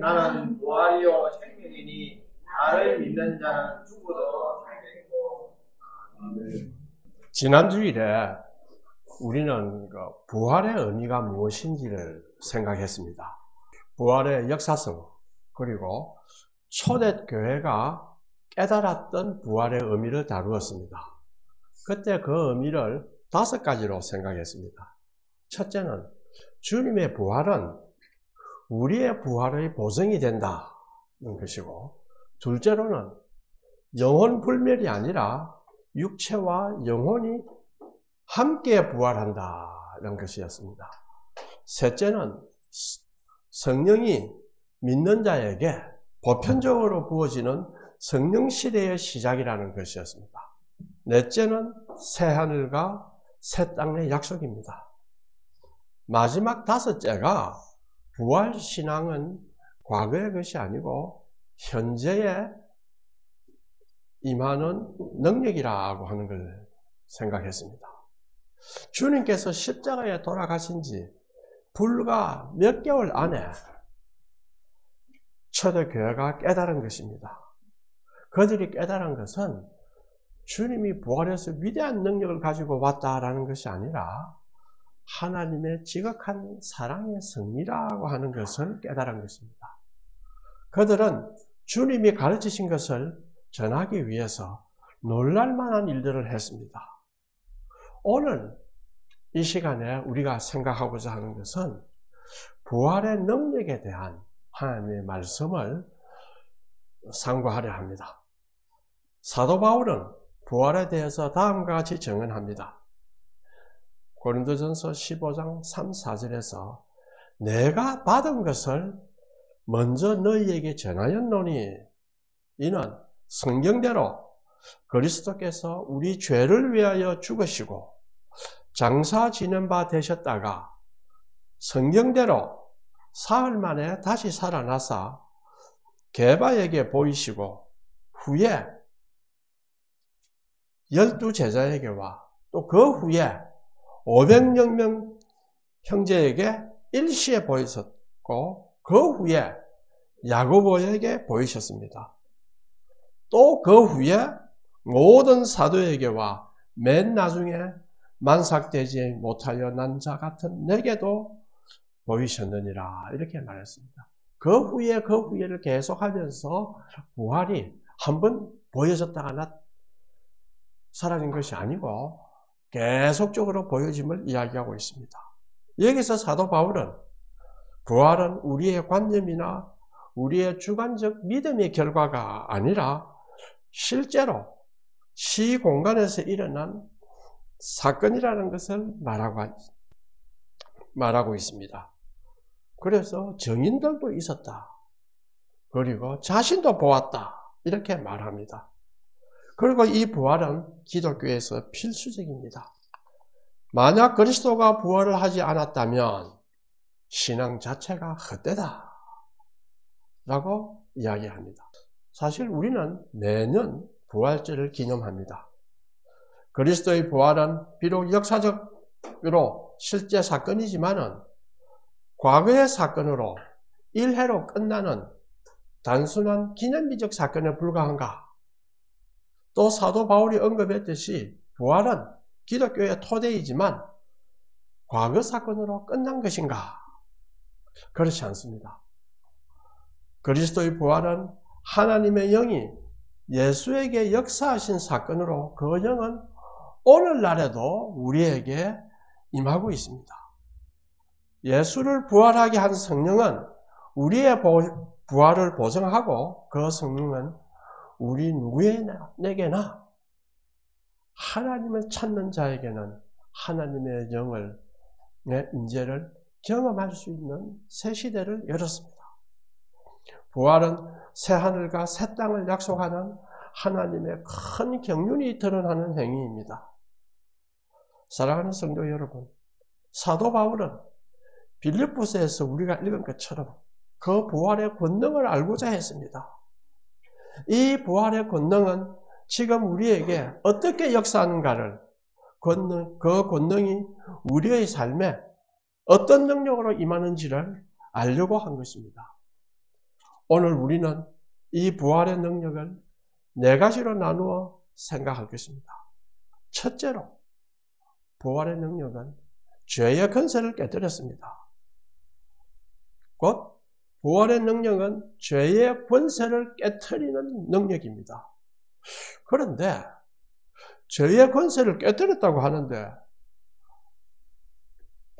나는 부활이요 생명이니 나를 믿는 자는 죽어도 살겠고. 지난 주일에 우리는 부활의 의미가 무엇인지를 생각했습니다. 부활의 역사성, 그리고 초대교회가 깨달았던 부활의 의미를 다루었습니다. 그때 그 의미를 5가지로 생각했습니다. 첫째는 주님의 부활은 우리의 부활의 보증이 된다는 것이고, 둘째로는 영혼 불멸이 아니라 육체와 영혼이 함께 부활한다는 것이었습니다. 셋째는 성령이 믿는 자에게 보편적으로 부어지는 성령 시대의 시작이라는 것이었습니다. 넷째는 새하늘과 새 땅의 약속입니다. 마지막 5째가 부활신앙은 과거의 것이 아니고 현재에 임하는 능력이라고 하는 걸 생각했습니다. 주님께서 십자가에 돌아가신 지 불과 몇 개월 안에 초대교회가 깨달은 것입니다. 그들이 깨달은 것은 주님이 부활해서 위대한 능력을 가지고 왔다라는 것이 아니라 하나님의 지극한 사랑의 승리라고 하는 것을 깨달은 것입니다. 그들은 주님이 가르치신 것을 전하기 위해서 놀랄만한 일들을 했습니다. 오늘 이 시간에 우리가 생각하고자 하는 것은 부활의 능력에 대한 하나님의 말씀을 상고하려 합니다. 사도 바울은 부활에 대해서 다음과 같이 증언합니다. 고린도전서 15장 3, 4절에서 내가 받은 것을 먼저 너희에게 전하였노니 이는 성경대로 그리스도께서 우리 죄를 위하여 죽으시고 장사 지낸 바 되셨다가 성경대로 사흘 만에 다시 살아나사 게바에게 보이시고 후에 12제자에게와 또 그 후에 500명 형제에게 일시에 보이셨고 그 후에 야고보에게 보이셨습니다. 또 그 후에 모든 사도에게와 맨 나중에 만삭되지 못하여 난 자 같은 내게도 보이셨느니라 이렇게 말했습니다. 그 후에를 계속하면서 부활이 한번 보여졌다가 사라진 것이 아니고 계속적으로 보여짐을 이야기하고 있습니다. 여기서 사도 바울은 부활은 우리의 관념이나 우리의 주관적 믿음의 결과가 아니라 실제로 시공간에서 일어난 사건이라는 것을 말하고 있습니다. 그래서 증인들도 있었다. 그리고 자신도 보았다. 이렇게 말합니다. 그리고 이 부활은 기독교에서 필수적입니다. 만약 그리스도가 부활을 하지 않았다면 신앙 자체가 헛되다 라고 이야기합니다. 사실 우리는 매년 부활절을 기념합니다. 그리스도의 부활은 비록 역사적으로 실제 사건이지만은 과거의 사건으로 일회로 끝나는 단순한 기념비적 사건에 불과한가? 또 사도 바울이 언급했듯이 부활은 기독교의 토대이지만 과거 사건으로 끝난 것인가? 그렇지 않습니다. 그리스도의 부활은 하나님의 영이 예수에게 역사하신 사건으로 그 영은 오늘날에도 우리에게 임하고 있습니다. 예수를 부활하게 한 성령은 우리의 부활을 보증하고 그 성령은 우리 누구에게나 하나님을 찾는 자에게는 하나님의 영을 임재를 경험할 수 있는 새 시대를 열었습니다. 부활은 새 하늘과 새 땅을 약속하는 하나님의 큰 경륜이 드러나는 행위입니다. 사랑하는 성도 여러분, 사도 바울은 빌립보서에서 우리가 읽은 것처럼 그 부활의 권능을 알고자 했습니다. 이 부활의 권능은 지금 우리에게 어떻게 역사하는가를, 그 권능이 우리의 삶에 어떤 능력으로 임하는지를 알려고 한 것입니다. 오늘 우리는 이 부활의 능력을 네 가지로 나누어 생각할 것입니다. 첫째로, 부활의 능력은 죄의 권세를 깨뜨렸습니다. 곧 부활의 능력은 죄의 권세를 깨뜨리는 능력입니다. 그런데 죄의 권세를 깨뜨렸다고 하는데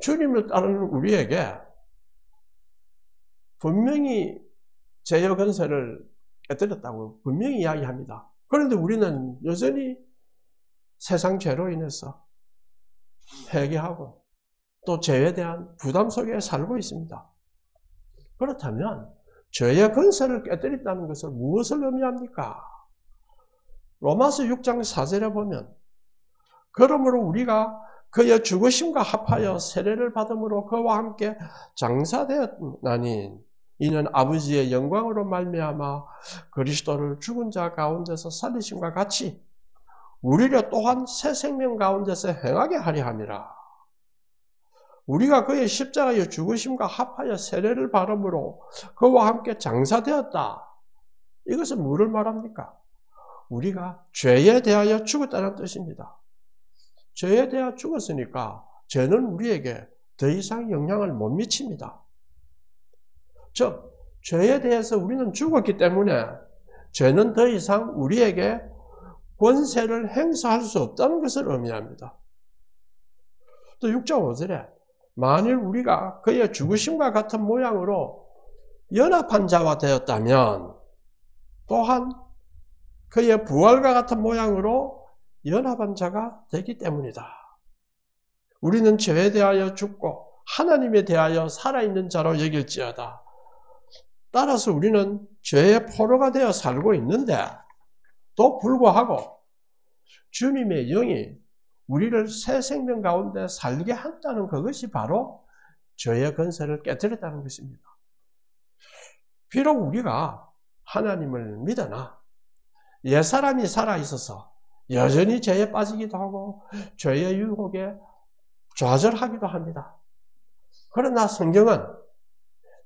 주님을 따르는 우리에게 분명히 죄의 권세를 깨뜨렸다고 분명히 이야기합니다. 그런데 우리는 여전히 세상 죄로 인해서 회개하고 또 죄에 대한 부담 속에 살고 있습니다. 그렇다면 죄의 권세를 깨뜨렸다는 것은 무엇을 의미합니까? 로마서 6장 4절에 보면 그러므로 우리가 그의 죽으심과 합하여 세례를 받음으로 그와 함께 장사되었나니 이는 아버지의 영광으로 말미암아 그리스도를 죽은 자 가운데서 살리심과 같이 우리를 또한 새 생명 가운데서 행하게 하려 함이라. 우리가 그의 십자가의 죽으심과 합하여 세례를 받음으로 그와 함께 장사되었다. 이것은 뭐를 말합니까? 우리가 죄에 대하여 죽었다는 뜻입니다. 죄에 대하여 죽었으니까 죄는 우리에게 더 이상 영향을 못 미칩니다. 즉, 죄에 대해서 우리는 죽었기 때문에 죄는 더 이상 우리에게 권세를 행사할 수 없다는 것을 의미합니다. 또 6장 5절에 만일 우리가 그의 죽으심과 같은 모양으로 연합한 자와 되었다면 또한 그의 부활과 같은 모양으로 연합한 자가 되기 때문이다. 우리는 죄에 대하여 죽고 하나님에 대하여 살아있는 자로 여길지어다. 따라서 우리는 죄의 포로가 되어 살고 있는데 또 불구하고 주님의 영이 우리를 새 생명 가운데 살게 한다는 그것이 바로 죄의 권세를 깨뜨렸다는 것입니다. 비록 우리가 하나님을 믿으나 옛사람이 살아있어서 여전히 죄에 빠지기도 하고 죄의 유혹에 좌절하기도 합니다. 그러나 성경은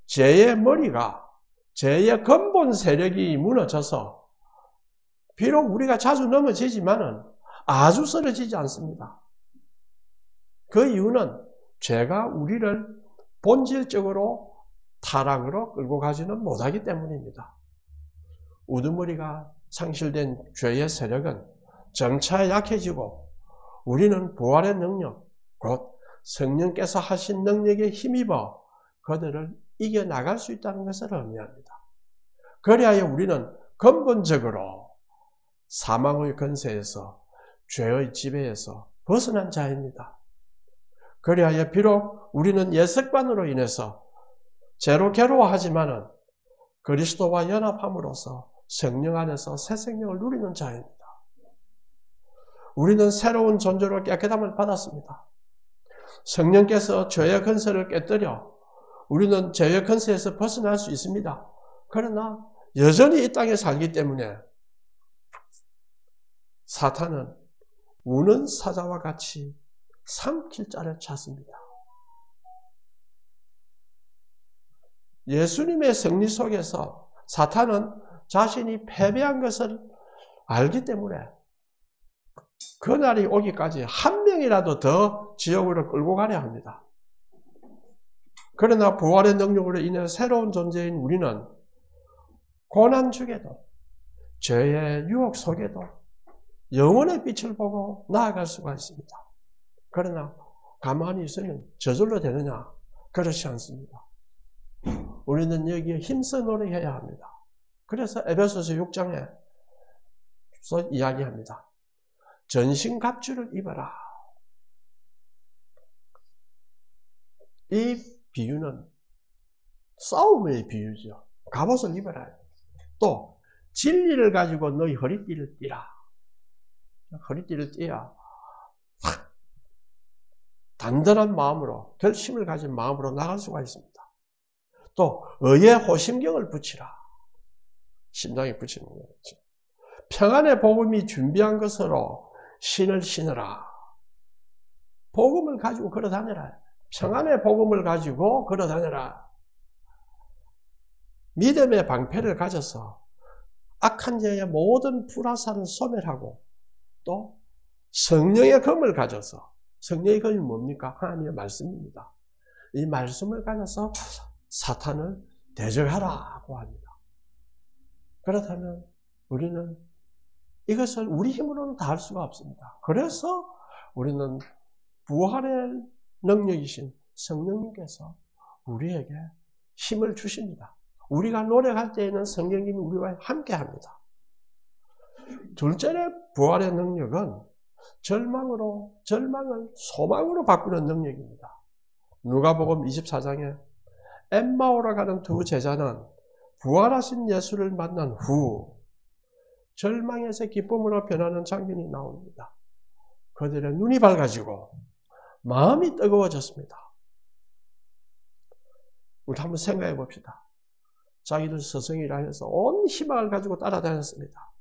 죄의 머리가 죄의 근본 세력이 무너져서 비록 우리가 자주 넘어지지만은 아주 쓰러지지 않습니다. 그 이유는 죄가 우리를 본질적으로 타락으로 끌고 가지는 못하기 때문입니다. 우두머리가 상실된 죄의 세력은 점차 약해지고 우리는 부활의 능력, 곧 성령께서 하신 능력에 힘입어 그들을 이겨나갈 수 있다는 것을 의미합니다. 그리하여 우리는 근본적으로 사망의 권세에서 죄의 지배에서 벗어난 자입니다. 그리하여 비록 우리는 옛습관으로 인해서 죄로 괴로워하지만은 그리스도와 연합함으로써 성령 안에서 새 생명을 누리는 자입니다. 우리는 새로운 존재로 깨끗함을 받았습니다. 성령께서 죄의 권세를 깨뜨려 우리는 죄의 권세에서 벗어날 수 있습니다. 그러나 여전히 이 땅에 살기 때문에 사탄은 우는 사자와 같이 삼킬 자를 찾습니다. 예수님의 승리 속에서 사탄은 자신이 패배한 것을 알기 때문에 그날이 오기까지 한 명이라도 더 지옥으로 끌고 가려 합니다. 그러나 부활의 능력으로 인해 새로운 존재인 우리는 고난 중에도 죄의 유혹 속에도 영원의 빛을 보고 나아갈 수가 있습니다. 그러나 가만히 있으면 저절로 되느냐? 그렇지 않습니다. 우리는 여기에 힘써 노력해야 합니다. 그래서 에베소서 6장에 이야기합니다. 전신갑주를 입어라. 이 비유는 싸움의 비유죠. 갑옷을 입어라. 또 진리를 가지고 너희 허리띠를 띠라. 허리띠를 띠야 단단한 마음으로, 결심을 가진 마음으로 나갈 수가 있습니다. 또 의의 호심경을 붙이라. 심장에 붙이는 거죠. 평안의 복음이 준비한 것으로 신을 신으라. 복음을 가지고 걸어다녀라. 평안의 복음을 가지고 걸어다녀라. 믿음의 방패를 가져서 악한 자의 모든 불화살을 소멸하고 또 성령의 검을 가져서, 성령의 검이 뭡니까? 하나님의 말씀입니다. 이 말씀을 가져서 사탄을 대적하라고 합니다. 그렇다면 우리는 이것을 우리 힘으로는 다 할 수가 없습니다. 그래서 우리는 부활의 능력이신 성령님께서 우리에게 힘을 주십니다. 우리가 노력할 때에는 성령님이 우리와 함께 합니다. 둘째로 부활의 능력은 절망을 소망으로 바꾸는 능력입니다. 누가복음 24장에 엠마오로 가는 두 제자는 부활하신 예수를 만난 후 절망에서 기쁨으로 변하는 장면이 나옵니다. 그들의 눈이 밝아지고 마음이 뜨거워졌습니다. 우리 한번 생각해 봅시다. 자기들 스승이라 해서 온 희망을 가지고 따라다녔습니다.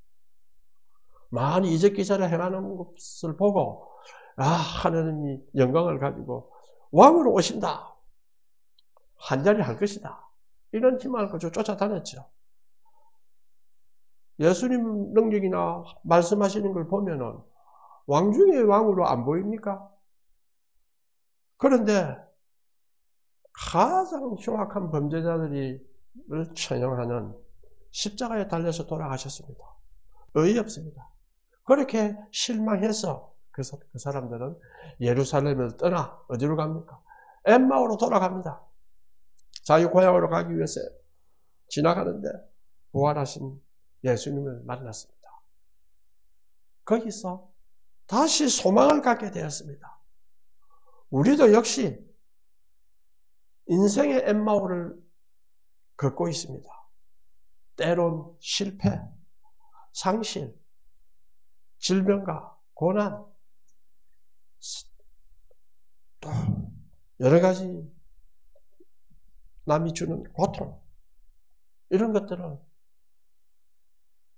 많이 이적기사를 행하는 것을 보고 하나님이 영광을 가지고 왕으로 오신다. 한자리 할 것이다. 이런 희망을 가지고 쫓아다녔죠. 예수님 능력이나 말씀하시는 걸 보면은 왕 중에 왕으로 안 보입니까? 그런데 가장 흉악한 범죄자들을 처형하는 십자가에 달려서 돌아가셨습니다. 어이없습니다. 그렇게 실망해서 그 사람들은 예루살렘을 떠나 어디로 갑니까? 엠마오로 돌아갑니다. 자기 고향으로 가기 위해서 지나가는데 부활하신 예수님을 만났습니다. 거기서 다시 소망을 갖게 되었습니다. 우리도 역시 인생의 엠마오를 걷고 있습니다. 때론 실패, 상실, 질병과 고난, 또 여러 가지 남이 주는 고통, 이런 것들은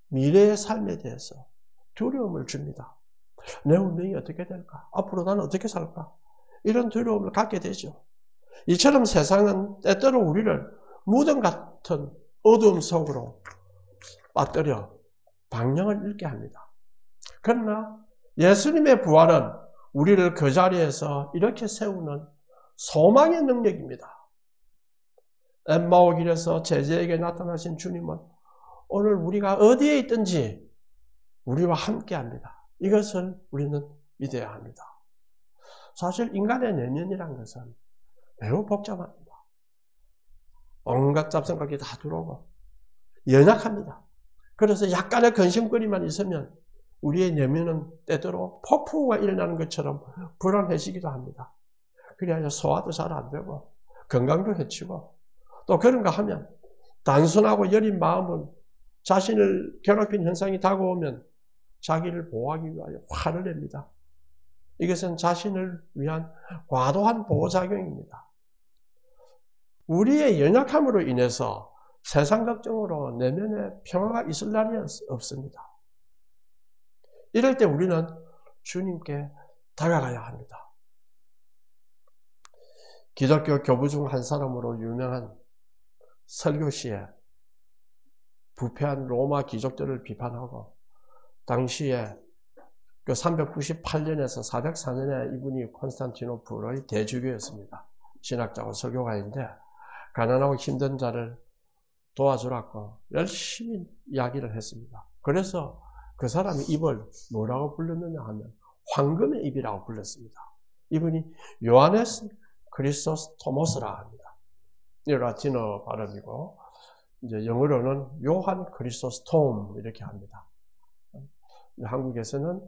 미래의 삶에 대해서 두려움을 줍니다. 내 운명이 어떻게 될까? 앞으로 나는 어떻게 살까? 이런 두려움을 갖게 되죠. 이처럼 세상은 때때로 우리를 무덤 같은 어두움 속으로 빠뜨려 방향을 잃게 합니다. 그러나 예수님의 부활은 우리를 그 자리에서 이렇게 세우는 소망의 능력입니다. 엠마오 길에서 제자에게 나타나신 주님은 오늘 우리가 어디에 있든지 우리와 함께 합니다. 이것을 우리는 믿어야 합니다. 사실 인간의 내면이란 것은 매우 복잡합니다. 온갖 잡생각이 다 들어오고 연약합니다. 그래서 약간의 근심거리만 있으면 우리의 내면은 때때로 폭풍우가 일어나는 것처럼 불안해지기도 합니다. 그래야 소화도 잘 안 되고 건강도 해치고 또 그런가 하면 단순하고 여린 마음은 자신을 괴롭힌 현상이 다가오면 자기를 보호하기 위하여 화를 냅니다. 이것은 자신을 위한 과도한 보호작용입니다. 우리의 연약함으로 인해서 세상 걱정으로 내면에 평화가 있을 날이 없습니다. 이럴 때 우리는 주님께 다가가야 합니다. 기독교 교부 중 한 사람으로 유명한 설교시에 부패한 로마 귀족들을 비판하고 당시에 그 398년에서 404년에 이분이 콘스탄티노플의 대주교였습니다. 신학자고 설교가인데 가난하고 힘든 자를 도와주라고 열심히 이야기를 했습니다. 그래서 그 사람의 입을 뭐라고 불렀느냐 하면 황금의 입이라고 불렀습니다. 이분이 요하네스 크리소스토모스라 합니다. 이 라틴어 발음이고 이제 영어로는 요한 크리소스톰 이렇게 합니다. 한국에서는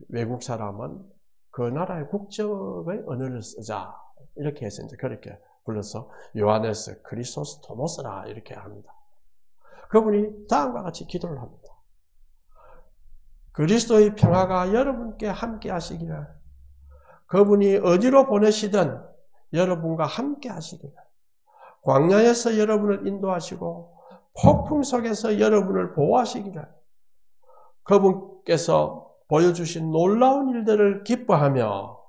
외국 사람은 그 나라의 국적의 언어를 쓰자 이렇게 해서 이제 그렇게 불러서 요하네스 크리소스토모스라 이렇게 합니다. 그분이 다음과 같이 기도를 합니다. 그리스도의 평화가 여러분께 함께 하시기를, 그분이 어디로 보내시든 여러분과 함께 하시기를, 광야에서 여러분을 인도하시고 폭풍 속에서 여러분을 보호하시기를, 그분께서 보여주신 놀라운 일들을 기뻐하며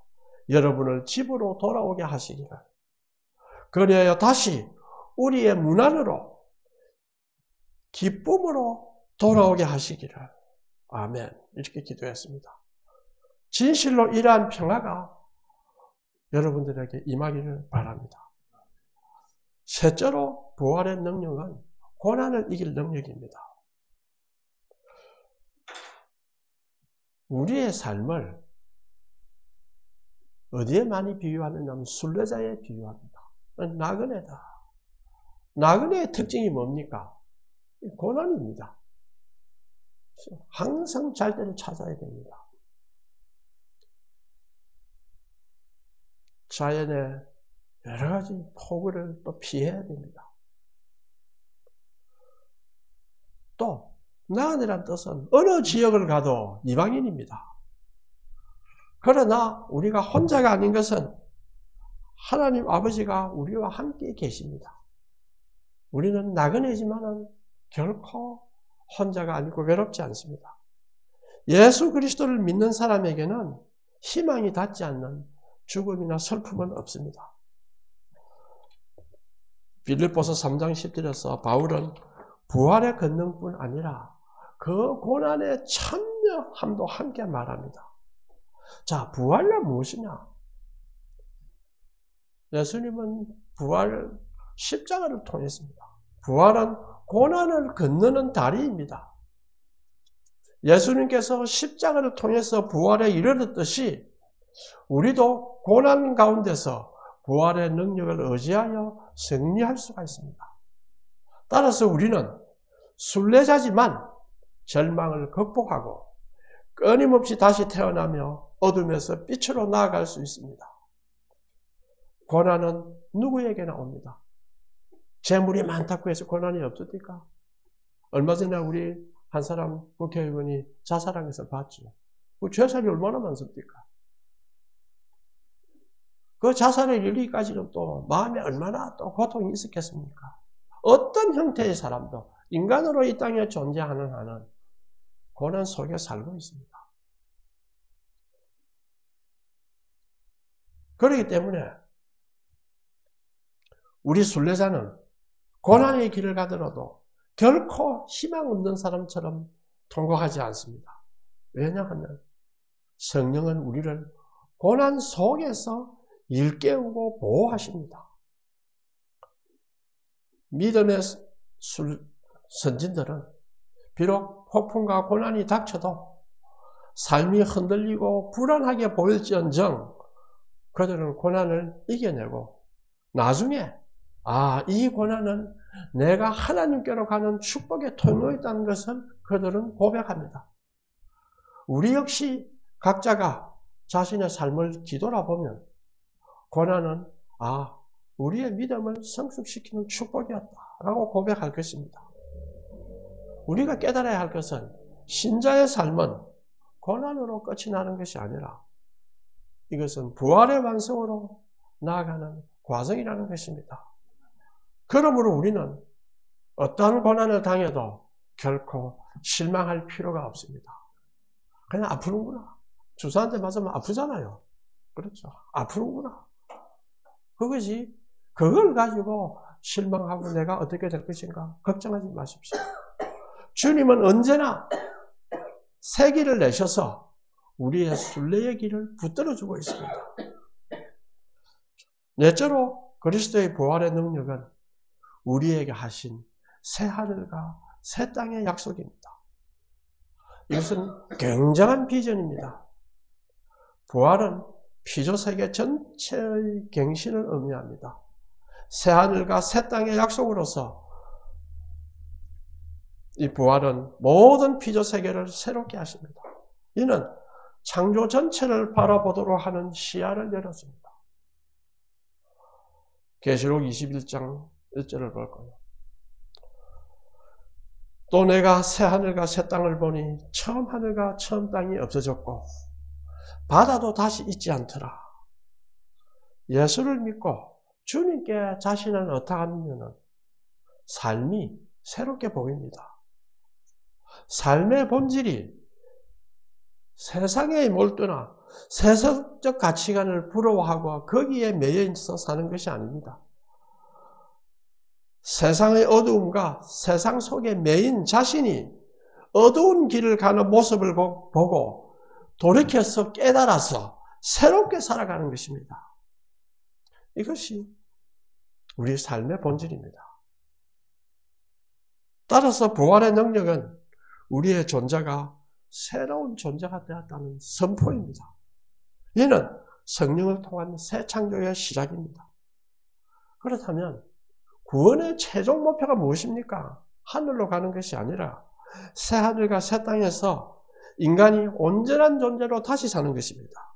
여러분을 집으로 돌아오게 하시기를, 그래야 다시 우리의 문 안으로 기쁨으로 돌아오게 하시기를. 아멘. 이렇게 기도했습니다. 진실로 이러한 평화가 여러분들에게 임하기를 바랍니다. 셋째로 부활의 능력은 고난을 이길 능력입니다. 우리의 삶을 어디에 많이 비유하느냐면 순례자에 비유합니다. 나그네다. 나그네의 특징이 뭡니까? 고난입니다. 항상 잘 때를 찾아야 됩니다. 자연의 여러 가지 폭우를 또 피해야 됩니다. 또 나그네란 뜻은 어느 지역을 가도 이방인입니다. 그러나 우리가 혼자가 아닌 것은 하나님 아버지가 우리와 함께 계십니다. 우리는 나그네지만은 결코 혼자가 아니고 외롭지 않습니다. 예수 그리스도를 믿는 사람에게는 희망이 닿지 않는 죽음이나 슬픔은 없습니다. 빌립보서 3장 10절에서 바울은 부활의 권능뿐 아니라 그 고난의 참여함도 함께 말합니다. 자, 부활은 무엇이냐? 예수님은 십자가를 통했습니다. 부활은 고난을 건너는 다리입니다. 예수님께서 십자가를 통해서 부활에 이르렀듯이 우리도 고난 가운데서 부활의 능력을 의지하여 승리할 수가 있습니다. 따라서 우리는 순례자지만 절망을 극복하고 끊임없이 다시 태어나며 어둠에서 빛으로 나아갈 수 있습니다. 고난은 누구에게나 옵니다. 재물이 많다고 해서 고난이 없습니까? 얼마 전에 우리 한 사람 국회의원이 자살하면서 봤죠. 그 재산이 얼마나 많습니까? 그 자살에 이르기까지는 또 마음에 얼마나 또 고통이 있었겠습니까? 어떤 형태의 사람도 인간으로 이 땅에 존재하는 한은 고난 속에 살고 있습니다. 그렇기 때문에 우리 순례자는 고난의 길을 가더라도 결코 희망 없는 사람처럼 통곡하지 않습니다. 왜냐하면 성령은 우리를 고난 속에서 일깨우고 보호하십니다. 믿음의 선진들은 비록 폭풍과 고난이 닥쳐도 삶이 흔들리고 불안하게 보일지언정 그들은 고난을 이겨내고 나중에 이 고난은 내가 하나님께로 가는 축복의 통로였다는 것을 그들은 고백합니다. 우리 역시 각자가 자신의 삶을 뒤돌아보면 고난은 우리의 믿음을 성숙시키는 축복이었다라고 고백할 것입니다. 우리가 깨달아야 할 것은 신자의 삶은 고난으로 끝이 나는 것이 아니라 이것은 부활의 완성으로 나아가는 과정이라는 것입니다. 그러므로 우리는 어떠한 고난을 당해도 결코 실망할 필요가 없습니다. 그냥 아프는구나. 주사한테 맞으면 아프잖아요. 그렇죠. 아프는구나. 그것이 그걸 가지고 실망하고 내가 어떻게 될 것인가 걱정하지 마십시오. 주님은 언제나 새 길을 내셔서 우리의 순례의 길을 붙들어주고 있습니다. 넷째로 그리스도의 부활의 능력은 우리에게 하신 새 하늘과 새 땅의 약속입니다. 이것은 굉장한 비전입니다. 부활은 피조세계 전체의 갱신을 의미합니다. 새 하늘과 새 땅의 약속으로서 이 부활은 모든 피조세계를 새롭게 하십니다. 이는 창조 전체를 바라보도록 하는 시야를 열어줍니다. 계시록 21장 1절을 볼 거예요. 또 내가 새 하늘과 새 땅을 보니 처음 하늘과 처음 땅이 없어졌고 바다도 다시 있지 않더라. 예수를 믿고 주님께 자신을 의탁하면 삶이 새롭게 보입니다. 삶의 본질이 세상에 몰두나 세상적 가치관을 부러워하고 거기에 매여 있어 사는 것이 아닙니다. 세상의 어두움과 세상 속에 매인 자신이 어두운 길을 가는 모습을 보고 돌이켜서 깨달아서 새롭게 살아가는 것입니다. 이것이 우리 삶의 본질입니다. 따라서 부활의 능력은 우리의 존재가 새로운 존재가 되었다는 선포입니다. 이는 성령을 통한 새 창조의 시작입니다. 그렇다면 구원의 최종 목표가 무엇입니까? 하늘로 가는 것이 아니라 새 하늘과 새 땅에서 인간이 온전한 존재로 다시 사는 것입니다.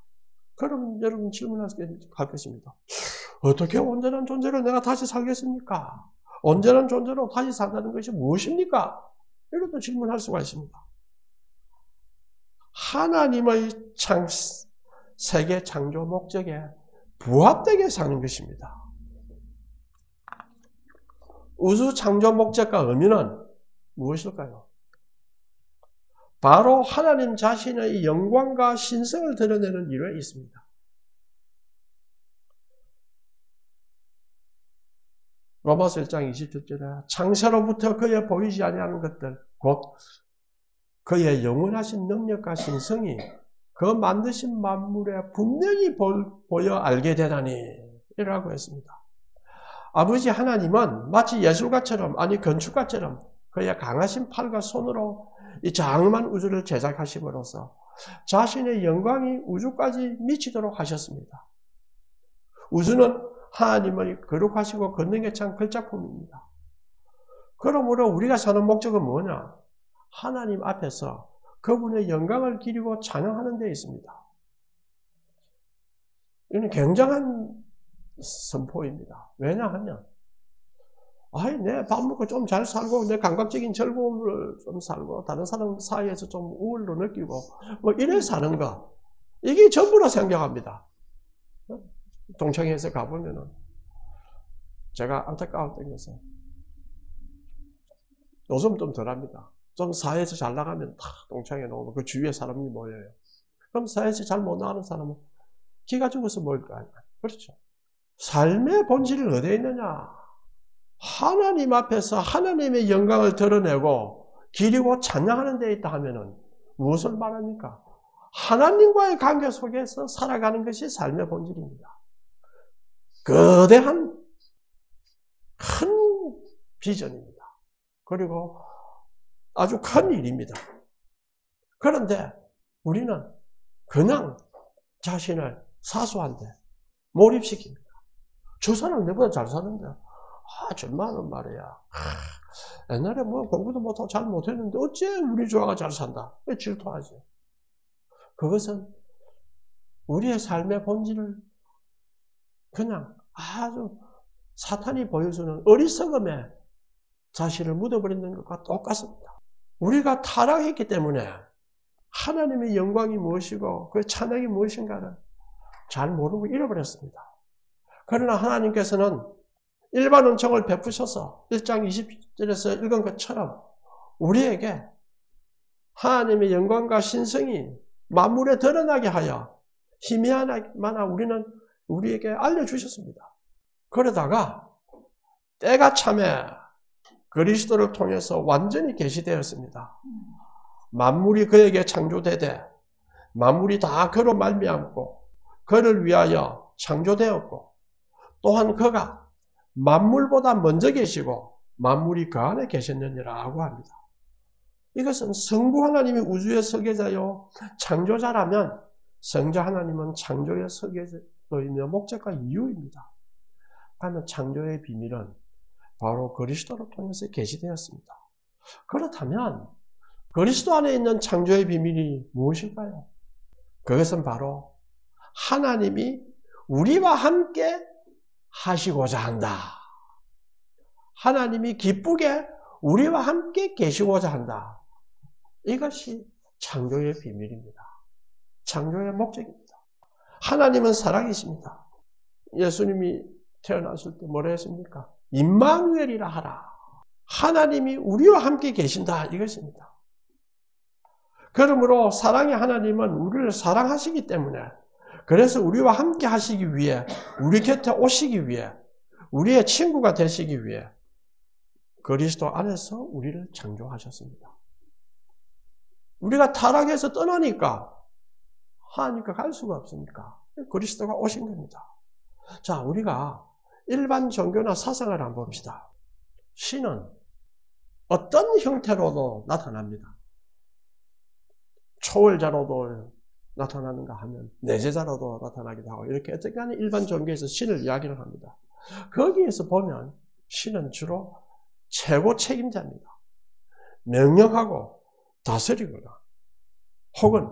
그럼 여러분 질문할 것입니다. 어떻게 온전한 존재로 내가 다시 살겠습니까? 온전한 존재로 다시 산다는 것이 무엇입니까? 이것도 질문할 수가 있습니다. 하나님의 세계 창조 목적에 부합되게 사는 것입니다. 우주 창조 목적과 의미는 무엇일까요? 바로 하나님 자신의 영광과 신성을 드러내는 일에 있습니다. 로마서 1장 27절에 창세로부터 그의 보이지 아니하는 것들 곧 그의 영원하신 능력과 신성이 그 만드신 만물에 분명히 보여 알게 되다니 이라고 했습니다. 아버지 하나님은 마치 예술가처럼 아니 건축가처럼 그의 강하신 팔과 손으로 이 장엄한 우주를 제작하심으로써 자신의 영광이 우주까지 미치도록 하셨습니다. 우주는 하나님의 거룩하시고 권능에 찬 걸작품입니다. 그러므로 우리가 사는 목적은 뭐냐? 하나님 앞에서 그분의 영광을 기리고 찬양하는 데 있습니다. 이는 굉장한 선포입니다. 왜냐하면 내 밥 먹고 좀 잘 살고 내 감각적인 즐거움을 좀 살고 다른 사람 사이에서 좀 우월로 느끼고 뭐 이래 사는 거 이게 전부라 생각합니다. 동창회에서 가보면은 제가 안타까웠던 것은 요즘 좀 덜합니다. 좀 사회에서 잘 나가면 다 동창회 나오면 그 주위에 사람이 모여요. 그럼 사회에서 잘 못 나가는 사람은 기가 죽어서 모일 거 아니에요. 그렇죠. 삶의 본질은 어디에 있느냐? 하나님 앞에서 하나님의 영광을 드러내고 기리고 찬양하는 데 있다 하면은 무엇을 말합니까? 하나님과의 관계 속에서 살아가는 것이 삶의 본질입니다. 거대한 큰 비전입니다. 그리고 아주 큰 일입니다. 그런데 우리는 그냥 자신을 사소한데 몰입시킵니다. 저 사람 내보다 잘 사는데 정말은 말이야. 옛날에 뭐 공부도 못하고 잘 못했는데 어째 우리 조화가 잘 산다. 왜 질투하죠? 그것은 우리의 삶의 본질을 그냥 아주 사탄이 보여주는 어리석음에 자신을 묻어버리는 것과 똑같습니다. 우리가 타락했기 때문에 하나님의 영광이 무엇이고 그 찬양이 무엇인가를 잘 모르고 잃어버렸습니다. 그러나 하나님께서는 일반 은총을 베푸셔서 1장 20절에서 읽은 것처럼 우리에게 하나님의 영광과 신성이 만물에 드러나게 하여 희미하나마나 우리에게 알려주셨습니다. 그러다가 때가 참에 그리스도를 통해서 완전히 계시되었습니다. 만물이 그에게 창조되되 만물이 다 그로 말미암고 그를 위하여 창조되었고 또한 그가 만물보다 먼저 계시고 만물이 그 안에 계셨느니라고 합니다. 이것은 성부 하나님이 우주의 설계자요 창조자라면 성자 하나님은 창조의 설계자이며 목적과 이유입니다. 하면 창조의 비밀은 바로 그리스도를 통해서 계시되었습니다. 그렇다면 그리스도 안에 있는 창조의 비밀이 무엇일까요? 그것은 바로 하나님이 우리와 함께 하시고자 한다. 하나님이 기쁘게 우리와 함께 계시고자 한다. 이것이 창조의 비밀입니다. 창조의 목적입니다. 하나님은 사랑이십니다. 예수님이 태어났을 때 뭐라 했습니까? 임마누엘이라 하라. 하나님이 우리와 함께 계신다. 이것입니다. 그러므로 사랑의 하나님은 우리를 사랑하시기 때문에 그래서 우리와 함께 하시기 위해 우리 곁에 오시기 위해 우리의 친구가 되시기 위해 그리스도 안에서 우리를 창조하셨습니다. 우리가 타락해서 떠나니까 하나님께 갈 수가 없으니까 그리스도가 오신 겁니다. 자, 우리가 일반 종교나 사상을 한번 봅시다. 신은 어떤 형태로도 나타납니다. 초월자로도 나타나는가 하면 내재자로도 나타나기도 하고 이렇게 어떻게 하는 일반 종교에서 신을 이야기를 합니다. 거기에서 보면 신은 주로 최고 책임자입니다. 명령하고 다스리거나 혹은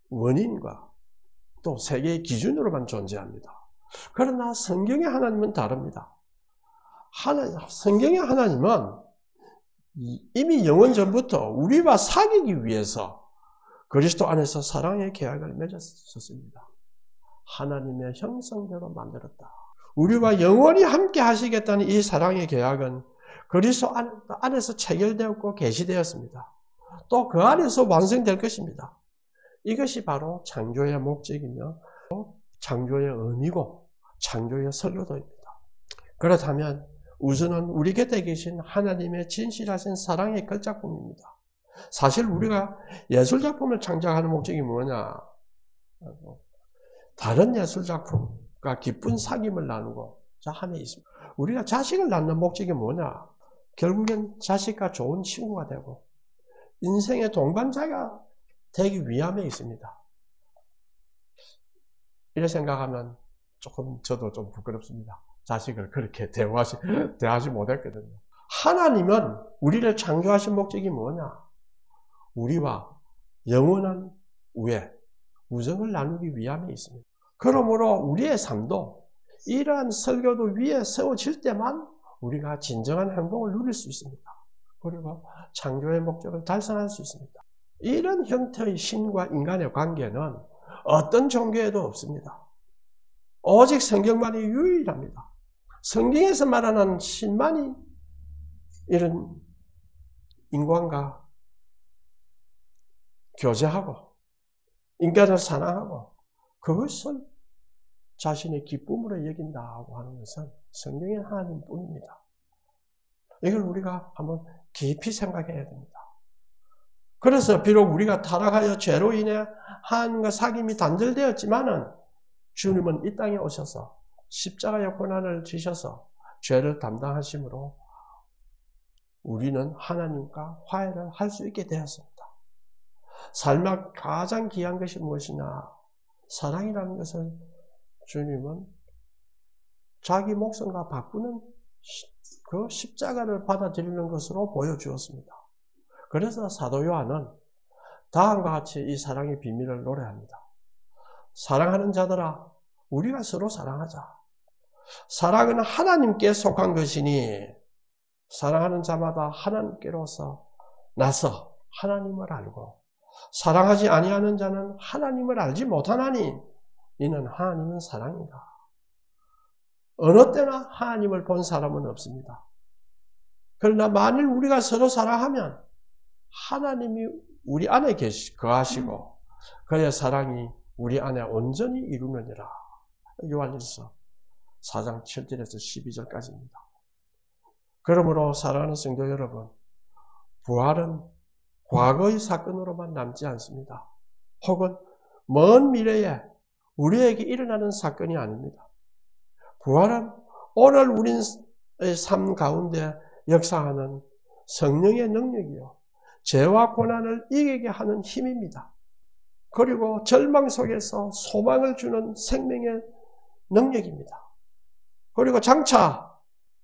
원인과 또 세계의 기준으로만 존재합니다. 그러나 성경의 하나님은 다릅니다. 성경의 하나님은 이미 영원 전부터 우리와 사귀기 위해서 그리스도 안에서 사랑의 계약을 맺었습니다. 하나님의 형상대로 만들었다. 우리와 영원히 함께 하시겠다는 이 사랑의 계약은 그리스도 안에서 체결되었고 계시되었습니다. 또 그 안에서 완성될 것입니다. 이것이 바로 창조의 목적이며 창조의 의미고 창조의 설교도입니다. 그렇다면 우주는 우리 곁에 계신 하나님의 진실하신 사랑의 걸작품입니다. 사실 우리가 예술작품을 창작하는 목적이 뭐냐? 다른 예술작품과 기쁜 사귐을 나누고자 함에 있습니다. 우리가 자식을 낳는 목적이 뭐냐? 결국엔 자식과 좋은 친구가 되고 인생의 동반자가 되기 위함에 있습니다. 이렇게 생각하면 저도 좀 부끄럽습니다. 자식을 그렇게 대하지 못했거든요. 하나님은 우리를 창조하신 목적이 뭐냐? 우리와 영원한 우정을 나누기 위함에 있습니다. 그러므로 우리의 삶도 이러한 설교도 위에 세워질 때만 우리가 진정한 행복을 누릴 수 있습니다. 그리고 창조의 목적을 달성할 수 있습니다. 이런 형태의 신과 인간의 관계는 어떤 종교에도 없습니다. 오직 성경만이 유일합니다. 성경에서 말하는 신만이 이런 인간과 교제하고 인간을 사랑하고 그것을 자신의 기쁨으로 여긴다고 하는 것은 성경의 하나님뿐입니다. 이걸 우리가 한번 깊이 생각해야 됩니다. 그래서 비록 우리가 타락하여 죄로 인해 하나님과 사귐이 단절되었지만은 주님은 이 땅에 오셔서 십자가의 고난을 지셔서 죄를 담당하심으로 우리는 하나님과 화해를 할 수 있게 되었습니다. 삶의 가장 귀한 것이 무엇이냐? 사랑이라는 것을 주님은 자기 목숨과 바꾸는 그 십자가를 받아들이는 것으로 보여주었습니다. 그래서 사도 요한은 다음과 같이 이 사랑의 비밀을 노래합니다. 사랑하는 자들아, 우리가 서로 사랑하자. 사랑은 하나님께 속한 것이니 사랑하는 자마다 하나님께로서 나서 하나님을 알고 사랑하지 아니하는 자는 하나님을 알지 못하나니 이는 하나님은 사랑이다. 어느 때나 하나님을 본 사람은 없습니다. 그러나 만일 우리가 서로 사랑하면 하나님이 우리 안에 거하시고 그의 사랑이 우리 안에 온전히 이루느니라. 요한일서 4장 7절에서 12절까지입니다. 그러므로 사랑하는 성도 여러분, 부활은 과거의 사건으로만 남지 않습니다. 혹은 먼 미래에 우리에게 일어나는 사건이 아닙니다. 부활은 오늘 우리의 삶 가운데 역사하는 성령의 능력이요, 죄와 고난을 이기게 하는 힘입니다. 그리고 절망 속에서 소망을 주는 생명의 능력입니다. 그리고 장차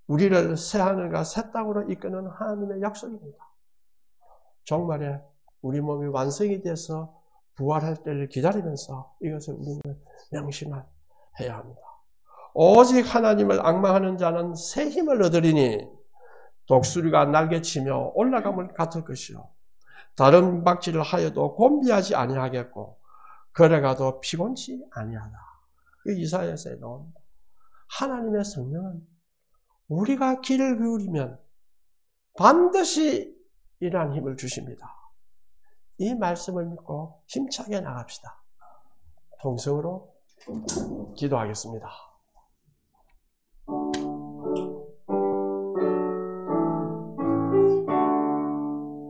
우리를 새하늘과 새 땅으로 이끄는 하나님의 약속입니다. 종말에 우리 몸이 완성이 돼서 부활할 때를 기다리면서 이것을 우리는 명심해야 합니다. 오직 하나님을 앙망하는 자는 새 힘을 얻으리니 독수리가 날개치며 올라감을 같을 것이요 다른 박질을 하여도 곤비하지 아니하겠고 걸어가도 피곤치 아니하다. 이사야서에 나옵니다. 하나님의 성령은 우리가 귀를 기울이면 반드시 이러한 힘을 주십니다. 이 말씀을 믿고 힘차게 나갑시다. 통성으로 기도하겠습니다.